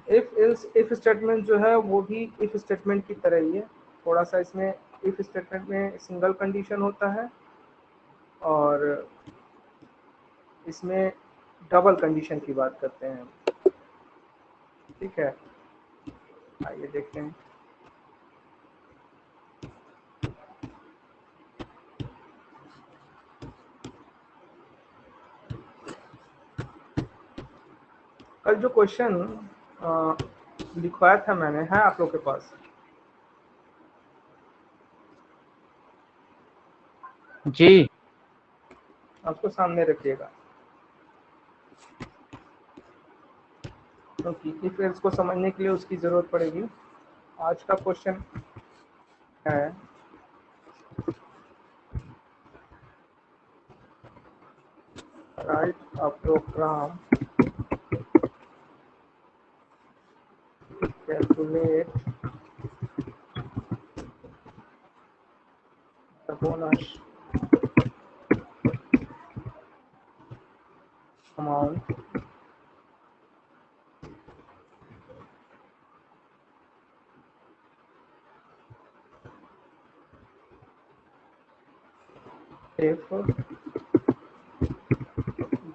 If statement जो है वो भी इफ स्टेटमेंट की तरह ही है, थोड़ा सा इसमें इफ स्टेटमेंट में सिंगल कंडीशन होता है और इसमें डबल कंडीशन की बात करते हैं। ठीक है, आइए देखते हैं। कल जो क्वेश्चन लिखवाया था मैंने, है आप लोग के पास? जी आपको सामने रखिएगा, क्योंकि इफ एल्स को समझने के लिए उसकी जरूरत पड़ेगी। आज का क्वेश्चन है write a program calculate the bonus amount if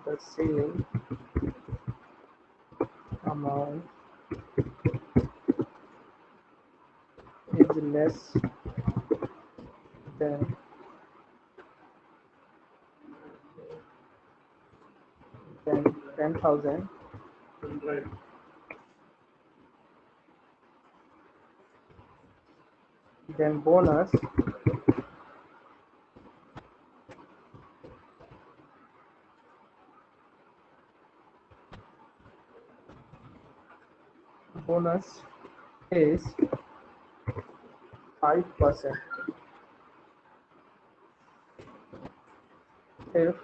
the sale amount is less than 10,000, then bonus is 5%. If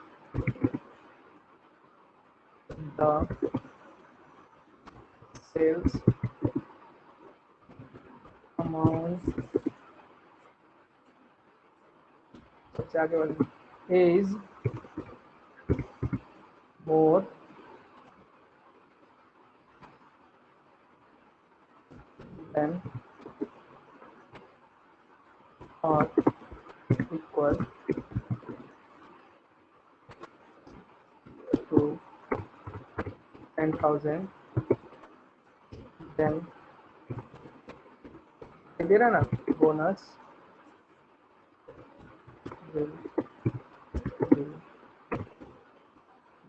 the sales amount सबसे आगे वाली is more than or equal to 10,000, then दे रहा ना बोनस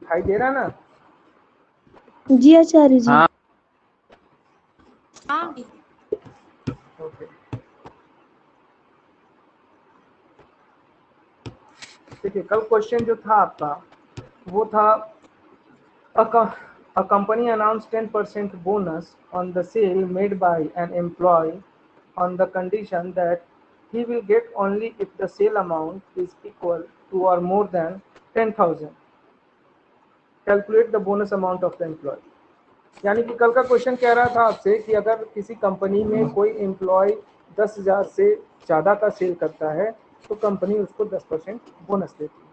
दिखाई दे रहा ना? जी आचार्य जी। हाँ ओके, देखिए कल क्वेश्चन जो था आपका वो था a company announced 10% bonus on the sale made by an employee on the condition that he will get only if the sale amount is equal to or more than 10,000. Calculate the bonus amount of the employee. यानी कि कल का question कह रहा था आपसे कि अगर किसी कंपनी में कोई एम्प्लॉय 10,000 से ज़्यादा का सेल करता है तो कंपनी उसको 10% बोनस देती है।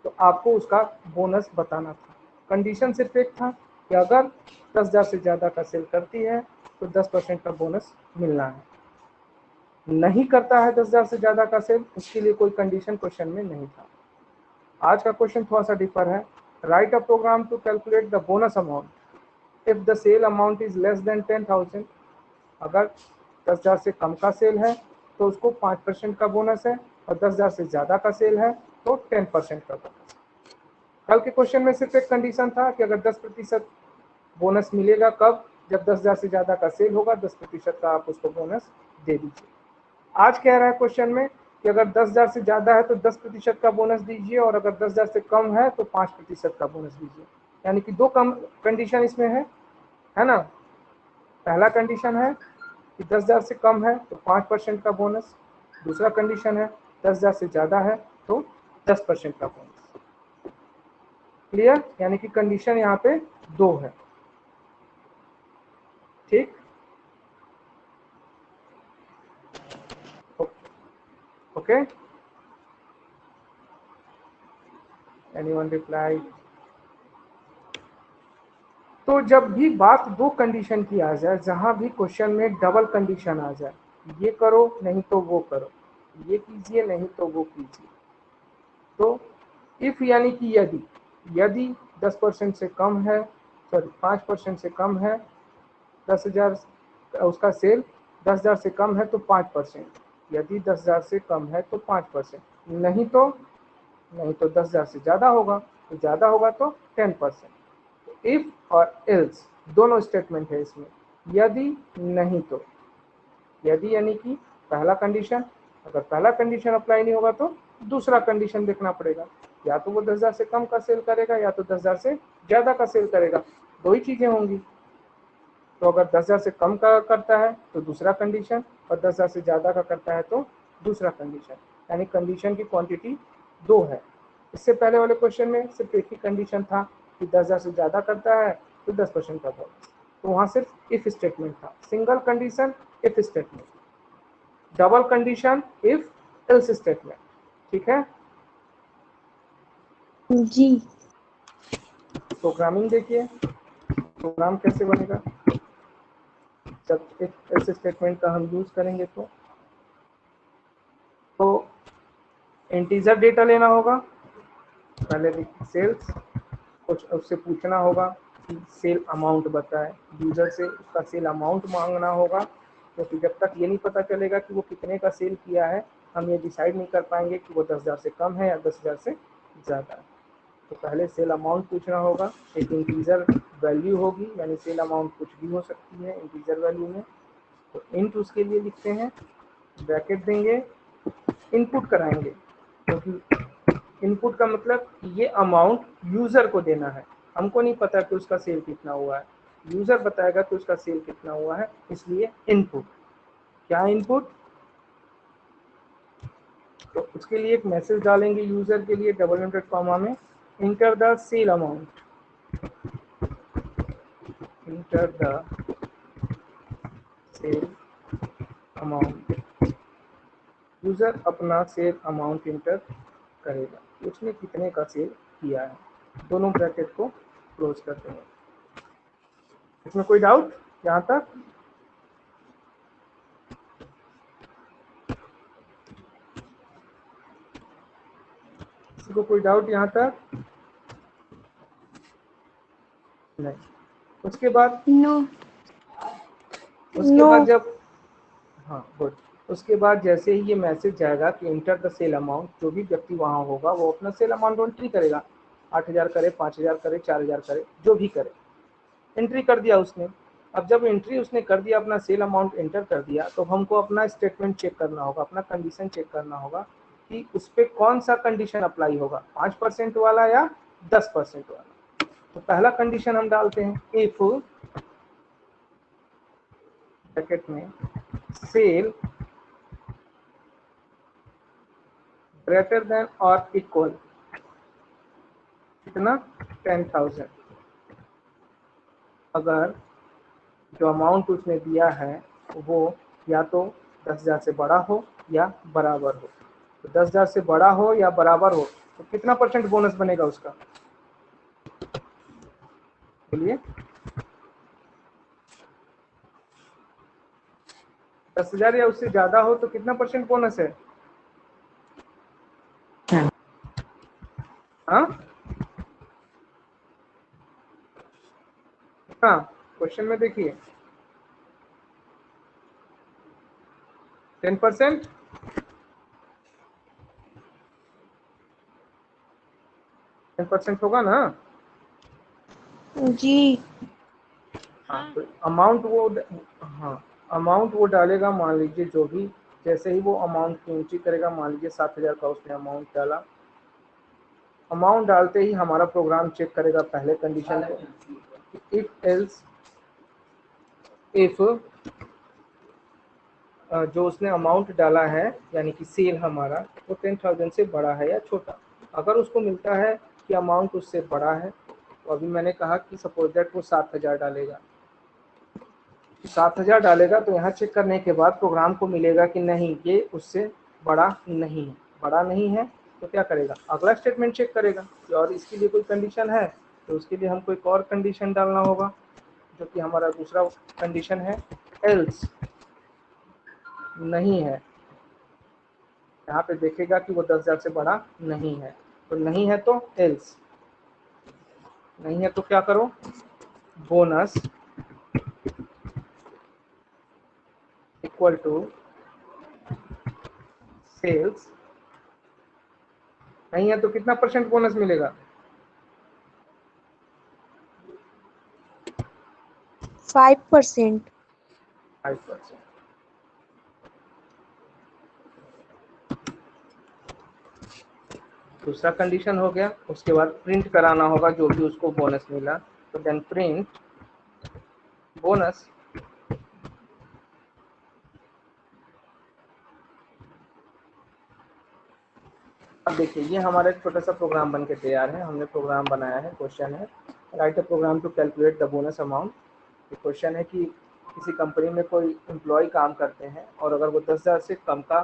तो आपको उसका बोनस बताना था। कंडीशन सिर्फ एक था कि अगर 10,000 से ज़्यादा का सेल करती है तो 10% का बोनस मिलना है। नहीं करता है 10,000 से ज़्यादा का सेल, उसके लिए कोई कंडीशन क्वेश्चन में नहीं था। आज का क्वेश्चन थोड़ा सा डिफर है। Write a program to calculate the bonus amount if the sale amount is less than 10,000। अगर 10,000 से कम का सेल है तो उसको 5% का बोनस है, और 10,000 से ज़्यादा का सेल है तो 10% का बोनस। कल के क्वेश्चन में सिर्फ एक कंडीशन था कि अगर 10% बोनस मिलेगा कब, जब 10,000 से ज़्यादा का सेल होगा 10% का आप उसको बोनस दे दीजिए। आज कह रहा है क्वेश्चन में कि अगर 10,000 से ज़्यादा है तो 10% का बोनस दीजिए, और अगर 10,000 से कम है तो 5% का बोनस दीजिए। यानी कि दो कम कंडीशन इसमें है ना। पहला कंडीशन है कि 10,000 से कम है तो 5% का बोनस, दूसरा कंडीशन है 10,000 से ज़्यादा है तो 10% का बोनस। क्लियर? यानी कि कंडीशन यहाँ पे दो है। ठीक, ओके। Anyone reply? तो जब भी बात दो कंडीशन की आ जाए, जहां भी क्वेश्चन में डबल कंडीशन आ जाए, ये करो नहीं तो वो करो, ये कीजिए नहीं तो वो कीजिए, तो इफ यानी कि यदि 10% से कम है, सॉरी 5% से कम है 10,000, उसका सेल 10,000 से कम है तो 5%, यदि 10,000 से कम है तो 5%, नहीं तो 10,000 से ज़्यादा होगा, तो ज़्यादा होगा तो 10%। इफ और एल्स दोनों स्टेटमेंट है इसमें। यदि नहीं तो, यदि यानी कि पहला कंडीशन, अगर पहला कंडीशन अप्लाई नहीं होगा तो दूसरा कंडीशन देखना पड़ेगा, या तो वो 10,000 से कम का सेल करेगा या तो 10,000 से ज़्यादा का सेल करेगा, दो ही चीज़ें होंगी। तो अगर 10,000 से कम का करता है तो दूसरा कंडीशन, और 10,000 से ज़्यादा का करता है तो दूसरा कंडीशन, यानी कंडीशन की क्वांटिटी दो है। इससे पहले वाले क्वेश्चन में सिर्फ एक ही कंडीशन था कि 10,000 से ज़्यादा करता है तो 10% का बोनस, तो वहाँ सिर्फ इफ स्टेटमेंट था, single condition if statement, double condition if else statement. ठीक है, जी। प्रोग्रामिंग देखिए, प्रोग्राम कैसे बनेगा जब इफ एल्स स्टेटमेंट का हम यूज करेंगे। तो इंटीजर डेटा लेना होगा, पहले देखिए सेल्स, कुछ उससे पूछना होगा कि सेल अमाउंट बताए, यूजर से उसका सेल अमाउंट मांगना होगा, क्योंकि जब तक ये नहीं पता चलेगा कि वो कितने का सेल किया है, हम ये डिसाइड नहीं कर पाएंगे कि वो 10,000 से कम है या 10,000 से ज़्यादा है। तो पहले सेल अमाउंट पूछना होगा, एक इंटीजर वैल्यू होगी, यानी सेल अमाउंट कुछ भी हो सकती है इंटीजर वैल्यू में, तो इंट उसके लिए लिखते हैं, ब्रैकेट देंगे, इनपुट कराएंगे, क्योंकि इनपुट का मतलब ये अमाउंट यूजर को देना है, हमको नहीं पता कि उसका सेल कितना हुआ है, यूजर बताएगा कि उसका सेल कितना हुआ है, इसलिए इनपुट। क्या इनपुट, तो उसके लिए एक मैसेज डालेंगे यूजर के लिए डबल इनवर्टेड कॉमा में, enter the sale amount, enter the sale amount, user अपना सेल अमाउंट इंटर करेगा, उसने कितने का सेल किया है, दोनों ब्रैकेट को क्लोज कर देंगे। इसमें कोई डाउट यहाँ तक? किसी को कोई डाउट यहाँ तक? नहीं। उसके बाद नो। उसके बाद जब, हाँ गुड, उसके बाद जैसे ही ये मैसेज जाएगा कि इंटर द सेल अमाउंट, जो भी व्यक्ति वहाँ होगा वो अपना सेल अमाउंट एंट्री करेगा, 8,000 करे, 5,000 करे, 4,000 करे, जो भी करे, एंट्री कर दिया उसने। अब जब एंट्री उसने कर दिया, अपना सेल अमाउंट एंटर कर दिया, तो हमको अपना स्टेटमेंट चेक करना होगा, अपना कंडीशन चेक करना होगा कि उस पर कौन सा कंडीशन अप्लाई होगा, 5% वाला या 10% वाला। तो पहला कंडीशन हम डालते हैं, इफ ब्रैकेट में सेल ग्रेटर देन और इक्वल कितना, 10,000, अगर जो अमाउंट उसने दिया है वो या तो 10,000 से बड़ा हो या बराबर हो, तो 10,000 से बड़ा हो या बराबर हो तो कितना % बोनस बनेगा उसका, बोलिए। 10,000 या उससे ज्यादा हो तो कितना % बोनस है? हाँ, हाँ, क्वेश्चन में देखिए 10%, 10% होगा ना? जी। हाँ, तो अमाउंट वो, हाँ अमाउंट वो डालेगा, मान लीजिए जो भी, जैसे ही वो अमाउंट की एंट्री करेगा, मान लीजिए 7,000 का उसने अमाउंट डाला, अमाउंट डालते ही हमारा प्रोग्राम चेक करेगा पहले कंडीशन को, इफ एल्स, इफ जो उसने अमाउंट डाला है यानी कि सेल हमारा, वो 10,000 से बड़ा है या छोटा। अगर उसको मिलता है कि अमाउंट उससे बड़ा है, तो अभी मैंने कहा कि सपोज दैट वो 7,000 डालेगा, 7,000 डालेगा, तो यहाँ चेक करने के बाद प्रोग्राम को मिलेगा कि नहीं ये उससे बड़ा नहीं है, बड़ा नहीं है, तो क्या करेगा, अगला स्टेटमेंट चेक करेगा कि और इसके लिए कोई कंडीशन है, तो उसके लिए हमको एक और कंडीशन डालना होगा, जो कि हमारा दूसरा कंडीशन है एल्स। नहीं है, यहाँ पे देखेगा कि वो 10,000 से बड़ा नहीं है, तो नहीं है तो एल्स, नहीं है तो क्या करो, बोनस इक्वल टू सेल्स। नहीं है तो कितना % बोनस मिलेगा, 5%. 5%। दूसरा कंडीशन हो गया। उसके बाद प्रिंट कराना होगा जो भी उसको बोनस मिला, तो देन प्रिंट बोनस अब देखिए ये हमारा एक छोटा सा प्रोग्राम बन के तैयार है। हमने प्रोग्राम बनाया है, क्वेश्चन है write a program to calculate the bonus amount. Question है कि किसी कंपनी में कोई एम्प्लॉय काम करते हैं और अगर वो 10,000 से कम का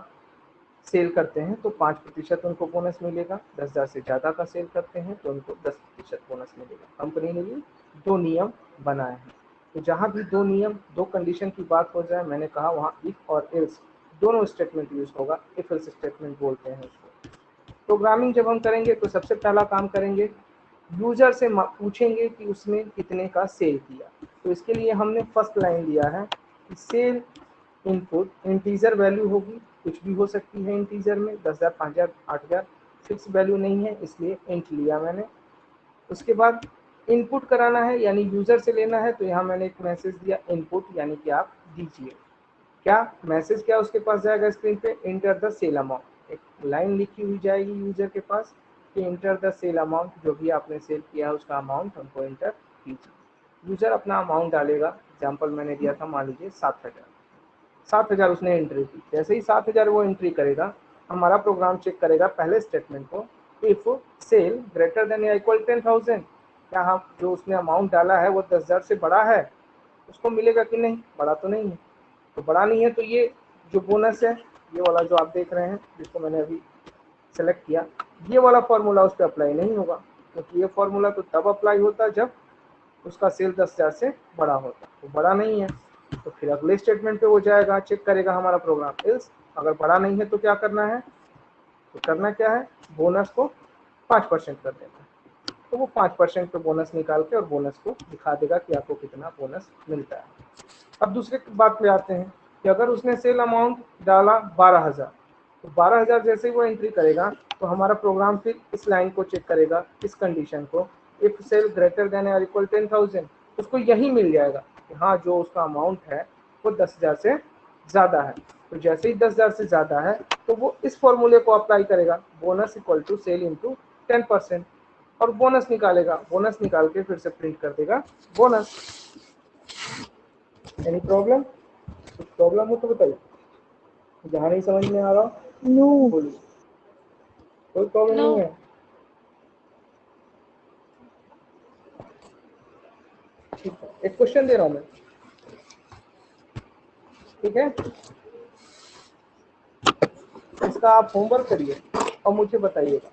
सेल करते हैं तो 5% उनको बोनस मिलेगा, 10,000 से ज़्यादा का सेल करते हैं तो उनको 10% बोनस मिलेगा। कंपनी ने ये 2 नियम बनाए हैं। तो जहाँ भी 2 नियम 2 कंडीशन की बात हो जाए, मैंने कहा वहाँ इफ और एल्स दोनों स्टेटमेंट यूज होगा। इफ एल्स स्टेटमेंट बोलते हैं उसको। प्रोग्रामिंग जब हम करेंगे तो सबसे पहला काम करेंगे, यूजर से पूछेंगे कि उसने कितने का सेल किया। तो इसके लिए हमने फर्स्ट लाइन दिया है कि सेल इनपुट इंटीजर वैल्यू होगी, कुछ भी हो सकती है इंटीजर में, 10,000 5,000 8,000 फिक्स वैल्यू नहीं है, इसलिए इंट लिया मैंने। उसके बाद इनपुट कराना है यानी यूजर से लेना है, तो यहाँ मैंने एक मैसेज दिया इनपुट यानी कि आप दीजिए। क्या मैसेज क्या उसके पास जाएगा स्क्रीन पे, इंटर द सेल अमाउंट। एक लाइन लिखी हुई जाएगी यूजर के पास कि इंटर द सेल अमाउंट, जो भी आपने सेल किया है उसका अमाउंट हमको इंटर कीजिए। यूजर अपना अमाउंट डालेगा, एग्जाम्पल मैंने दिया था मान लीजिए 7,000। 7,000 उसने एंट्री की। जैसे ही 7,000 वो एंट्री करेगा, हमारा प्रोग्राम चेक करेगा पहले स्टेटमेंट को, इफ सेल ग्रेटर देन या इक्वल 10,000, क्या हम जो उसने अमाउंट डाला है वो 10,000 से बड़ा है, उसको मिलेगा कि नहीं, बड़ा तो नहीं है। तो बड़ा नहीं है तो ये जो बोनस है, ये वाला जो आप देख रहे हैं जिसको मैंने अभी सेलेक्ट किया, ये वाला फॉर्मूला उस पर अप्लाई नहीं होगा, क्योंकि ये फॉर्मूला तो तब अप्लाई होता जब उसका सेल 10,000 से बड़ा होता। तो बड़ा नहीं है तो फिर अगले स्टेटमेंट पे वो जाएगा, चेक करेगा हमारा प्रोग्राम। एल्स अगर बड़ा नहीं है तो क्या करना है, तो करना क्या है, बोनस को 5% कर देना। तो वो 5% पे बोनस निकाल के और बोनस को दिखा देगा कि आपको कितना बोनस मिलता है। अब दूसरे बात पे आते हैं कि अगर उसने सेल अमाउंट डाला 12,000, तो 12,000 जैसे ही वो एंट्री करेगा तो हमारा प्रोग्राम फिर इस लाइन को चेक करेगा, इस कंडीशन को, इफ सेल ग्रेटर देन और इक्वल 10,000, उसको यही मिल जाएगा कि हाँ जो उसका अमाउंट है वो 10,000 से ज़्यादा है। तो जैसे ही 10,000 से ज़्यादा है तो वो इस फॉर्मूले को अप्लाई करेगा, bonus equal to sale into 10%, और बोनस निकालेगा। बोनस निकाल के फिर से प्रिंट कर देगा बोनस। एनी प्रॉब्लम, कुछ प्रॉब्लम हो तो बताइए, जहाँ नहीं समझ में आ रहा No. बोलिए, कोई प्रॉब्लम नहीं है। ठीक है, एक क्वेश्चन दे रहा हूँ मैं, ठीक है, इसका आप होमवर्क करिए और मुझे बताइएगा।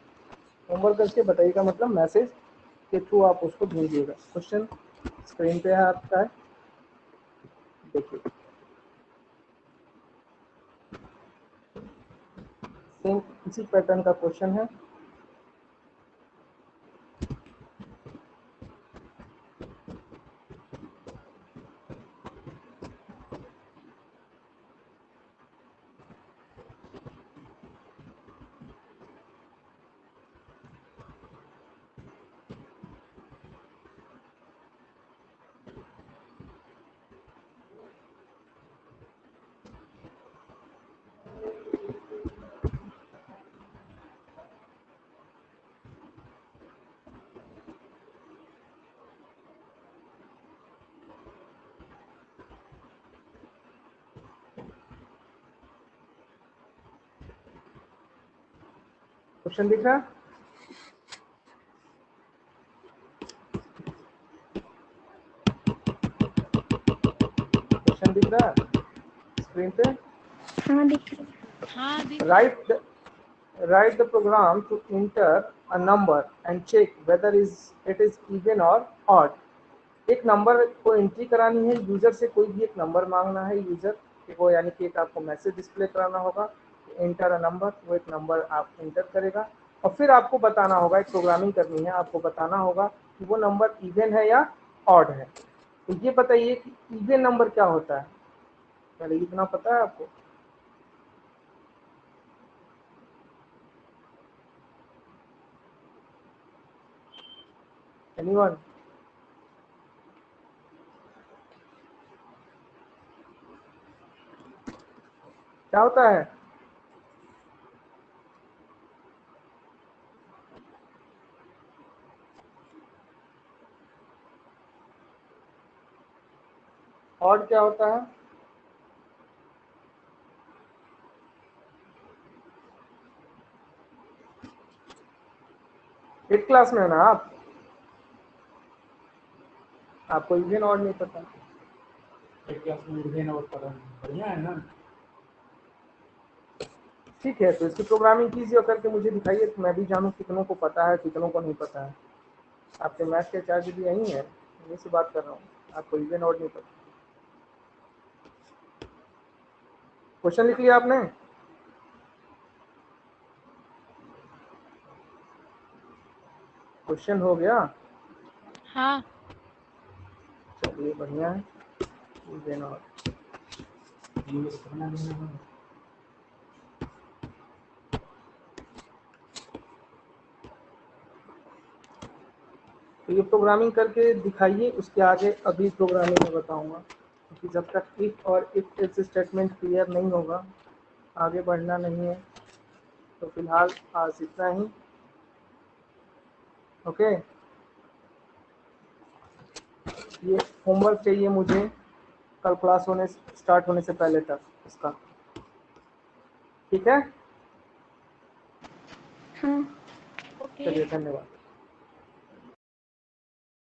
होमवर्क करके बताइएगा मतलब मैसेज के थ्रू आप उसको भेजिएगा। क्वेश्चन स्क्रीन पे है आपका, है देखिए, सेम इसी पैटर्न का क्वेश्चन है। क्वेश्चन दिख रहा है, क्वेश्चन दिख रहा है स्क्रीन पे। हाँ दिख रहा है। Write the program to enter a number and check whether it is even or odd. एक नंबर को एंट्री करानी है यूजर से, कोई भी एक नंबर मांगना है यूजर को, यानी कि एक आपको मैसेज डिस्प्ले कराना होगा, एंटर अ नंबर, वो एक नंबर आप एंटर करेगा और फिर आपको बताना होगा, एक प्रोग्रामिंग करनी है, आपको बताना होगा कि वो नंबर इवन है या ऑड है। तो ये बताइए कि इवन नंबर क्या होता है, पहले इतना पता है आपको? एनीवन? क्या होता है? ऑड क्या होता है? एट क्लास में है ना आप, आपको इवन ऑड नहीं पता? एक क्लास में इवन और पढ़ा बढ़िया है ना। ठीक है, तो इसकी प्रोग्रामिंग कीजिए और करके मुझे दिखाइए, तो मैं भी जानूँ कितनों को पता है कितनों को नहीं पता है। आपके मैथ के चार्ज भी यही है, यहीं से बात कर रहा हूँ, आपको इवन ऑड नहीं पता। क्वेश्चन लिख लिया आपने? क्वेश्चन हो गया? हाँ। चलिए बढ़िया है। इवन ऑड ये तो करना नहीं है। तो ये प्रोग्रामिंग करके दिखाइए, उसके आगे अभी प्रोग्रामिंग में बताऊंगा, क्योंकि जब तक इफ और इफ एल्स स्टेटमेंट क्लियर नहीं होगा आगे बढ़ना नहीं है। तो फिलहाल आज इतना ही। ओके, ये होमवर्क चाहिए मुझे कल क्लास स्टार्ट होने से पहले तक इसका, ठीक है? हाँ। ओके। चलिए धन्यवाद।